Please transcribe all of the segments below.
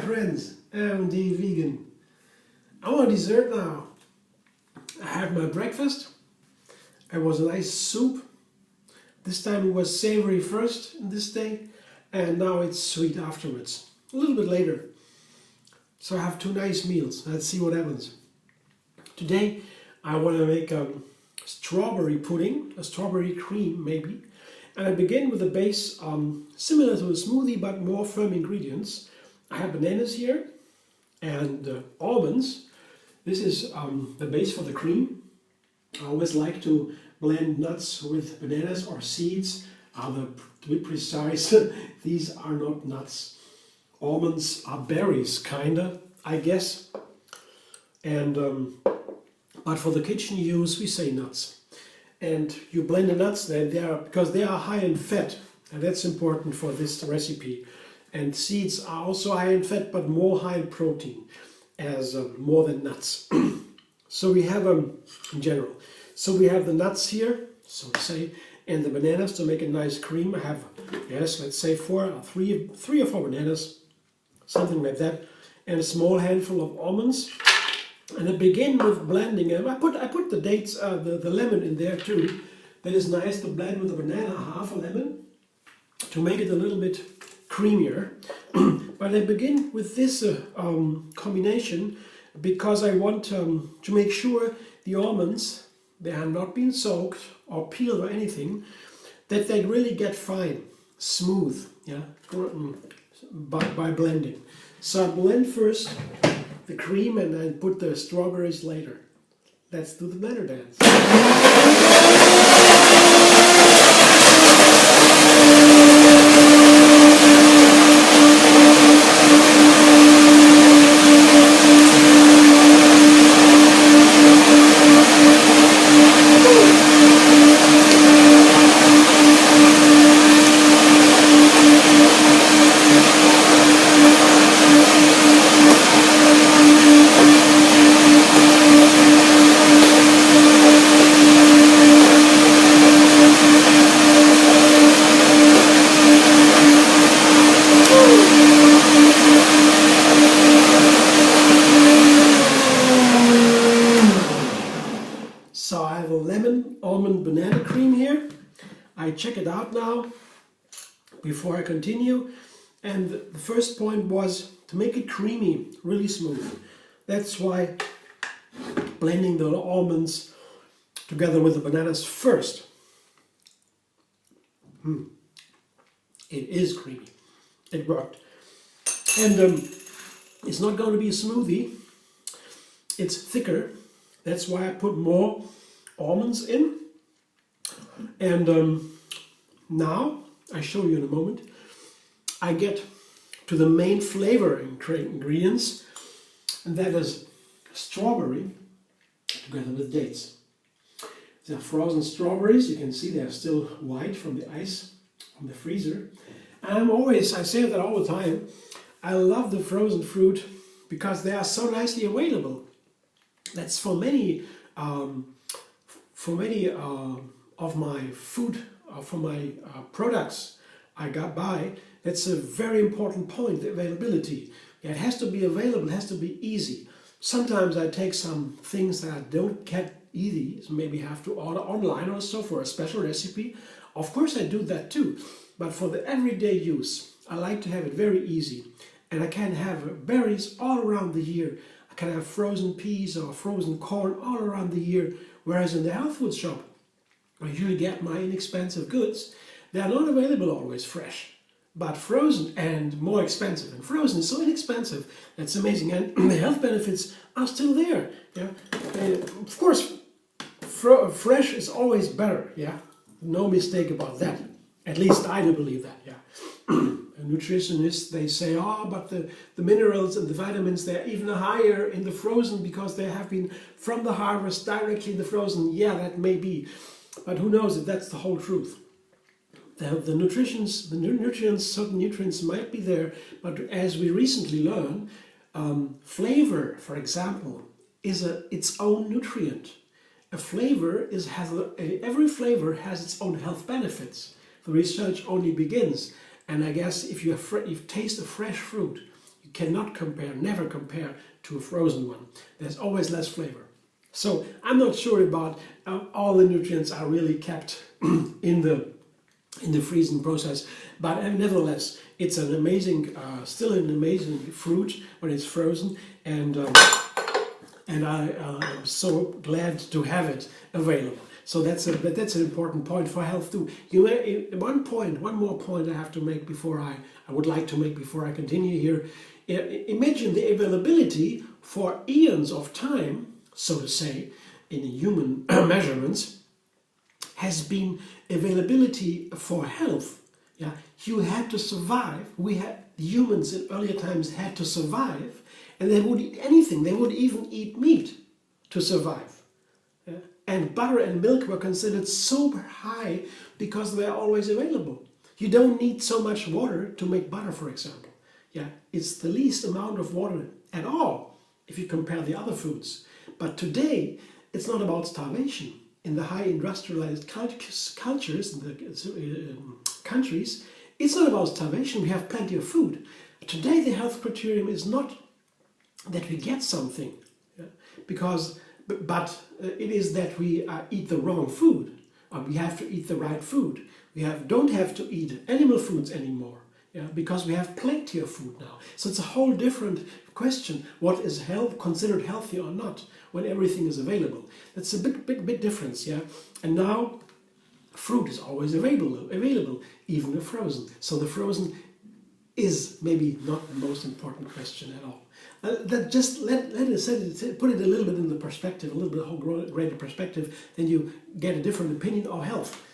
friends, I'm the vegan. I want dessert now. I had my breakfast. It was a nice soup. This time it was savory first in this day, and now it's sweet afterwards, a little bit later. So I have two nice meals. Let's see what happens. Today I want to make a strawberry pudding, a strawberry cream maybe. And I begin with a base similar to a smoothie but more firm ingredients. I have bananas here and almonds. This is the base for the cream. I always like to blend nuts with bananas or seeds. To be precise, these are not nuts. Almonds are berries, kinda, I guess. And but for the kitchen use, we say nuts. And you blend the nuts then because they are high in fat, and that's important for this recipe. And seeds are also high in fat, but more high in protein, as more than nuts. So we have in general. So we have the nuts here, so to say, and the bananas to make a nice cream. I have, yes, let's say three or four bananas, something like that, and a small handful of almonds. And I begin with blending them. I put the dates, the lemon in there too. That is nice to blend with the banana, half a lemon, to make it a little bit creamier. But I begin with this combination because I want to make sure the almonds, they have not been soaked or peeled or anything, that they really get fine, smooth, yeah, by blending. So I blend first the cream and then put the strawberries later. Let's do the blender dance. So I have a lemon almond banana cream here. I check it out now before I continue. And the first point was to make it creamy, really smooth. That's why blending the almonds together with the bananas first. It is creamy. It worked. And it's not going to be a smoothie. It's thicker. That's why I put more almonds in. And now, I show you in a moment, I get to the main flavor ingredients, and that is strawberry together with dates. They're frozen strawberries. You can see they're still white from the ice from the freezer. And I say that all the time, I love the frozen fruit because they are so nicely available. That's for many of my food, for my products I got by. That's a very important point, the availability. It has to be available, it has to be easy. Sometimes I take some things that I don't get easy, so maybe have to order online or so for a special recipe. Of course I do that too, but for the everyday use, I like to have it very easy. And I can have berries all around the year. I can have frozen peas or frozen corn all around the year, whereas in the health food shop, I usually get my inexpensive goods. They are not available always fresh, but frozen and more expensive. And frozen is so inexpensive, that's amazing. And the health benefits are still there. Yeah, of course, fresh is always better. Yeah, no mistake about that. At least I do believe that. Yeah. Nutritionists, they say, oh, but the minerals and the vitamins, they're even higher in the frozen because they have been from the harvest directly in the frozen. Yeah, that may be, but who knows if that's the whole truth. The nutrients, certain nutrients might be there, but as we recently learned, flavor, for example, is its own nutrient. Every flavor has its own health benefits. The research only begins. And I guess if you taste a fresh fruit, you You cannot compare, never compare to a frozen one. There's always less flavor. So I'm not sure about all the nutrients are really kept in the freezing process, but nevertheless, it's an amazing, still an amazing fruit when it's frozen, and I'm so glad to have it available. So that's an important point for health too. One more point I have to make before I would like to make before I continue here. Imagine the availability for eons of time, so to say, in human measurements, has been availability for health. Yeah, you had to survive. Humans in earlier times had to survive, and they would eat anything. They would even eat meat to survive. Yeah? And butter and milk were considered so high because they are always available. You don't need so much water to make butter, for example. Yeah, it's the least amount of water at all if you compare the other foods. But today, it's not about starvation. In the high industrialized cultures, in the countries, it's not about starvation. We have plenty of food. Today, the health criterion is not that we get something, yeah, but it is that we eat the wrong food. We have to eat the right food. We don't have to eat animal foods anymore. Yeah, because we have plenty of food now. So it's a whole different question. What is considered healthy or not when everything is available? That's a big difference, yeah. And now fruit is always available, even if frozen. So the frozen is maybe not the most important question at all. Let us put it a little bit in the perspective, a little bit greater perspective, then you get a different opinion of health.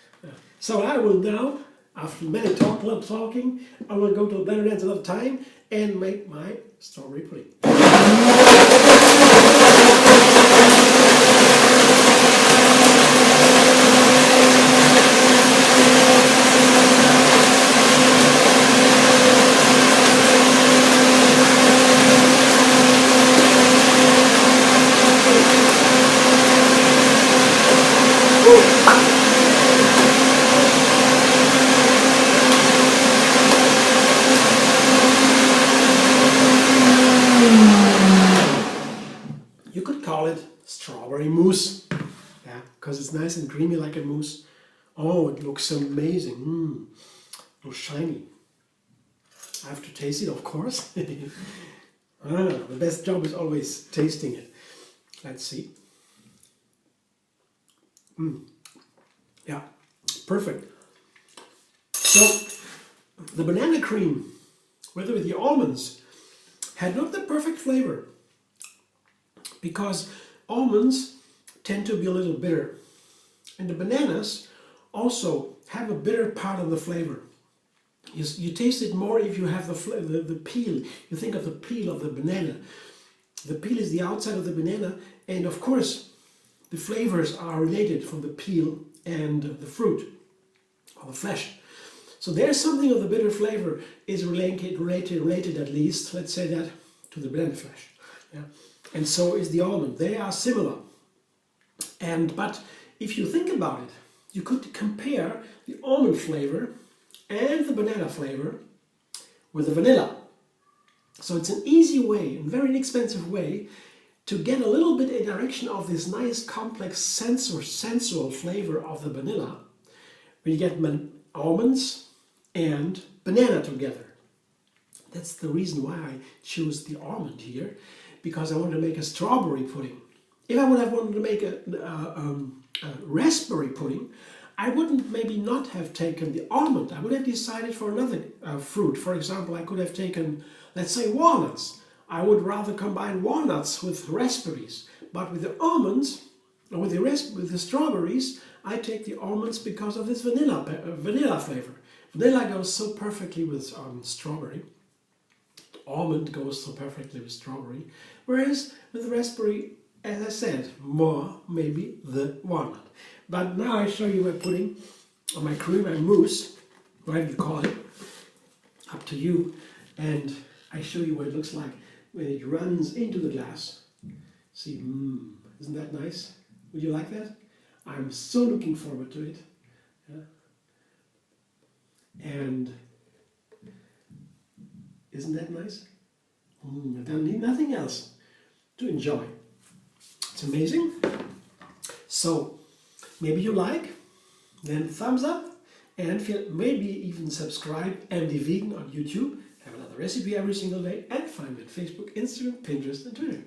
So I will now, after many talking, I will go to the Netherlands another time and make my strawberry pudding. You could call it strawberry mousse, yeah, because it's nice and creamy like a mousse. Oh, it looks amazing. Looks shiny. I have to taste it, of course. The best job is always tasting it. Let's see. Yeah, perfect. So, the banana cream, whether with the almonds, had not the perfect flavor, because almonds tend to be a little bitter, and the bananas also have a bitter part of the flavor. You taste it more if you have the peel. You think of the peel of the banana. The peel is the outside of the banana, and of course the flavors are related from the peel and the fruit, or the flesh. So there's something of the bitter flavor is related at least, let's say that, to the banana flesh. Yeah. And so is the almond. They are similar. But if you think about it, you could compare the almond flavor and the banana flavor with the vanilla. So it's an easy way, a very inexpensive way, to get a little bit in direction of this nice, complex, sensual flavor of the vanilla, when you get almonds and banana together. That's the reason why I choose the almond here, because I want to make a strawberry pudding. If I would have wanted to make a raspberry pudding, I wouldn't maybe not have taken the almond. I would have decided for another fruit. For example, I could have taken, let's say, walnuts. I would rather combine walnuts with raspberries. But with the almonds, or with the strawberries, I take the almonds because of this vanilla flavor. Vanilla goes so perfectly with strawberry. Almond goes so perfectly with strawberry. Whereas with the raspberry, as I said, more maybe the walnut. But now I show you my pudding, or my cream, my mousse, whatever you call it, up to you. And I show you what it looks like when it runs into the glass. See, isn't that nice? Would you like that? I'm so looking forward to it. Yeah. And isn't that nice? I don't need nothing else to enjoy. It's amazing. So maybe you like, then thumbs up, and maybe even subscribe MD Vegan on YouTube. Have another recipe every single day, and find me on Facebook, Instagram, Pinterest and Twitter.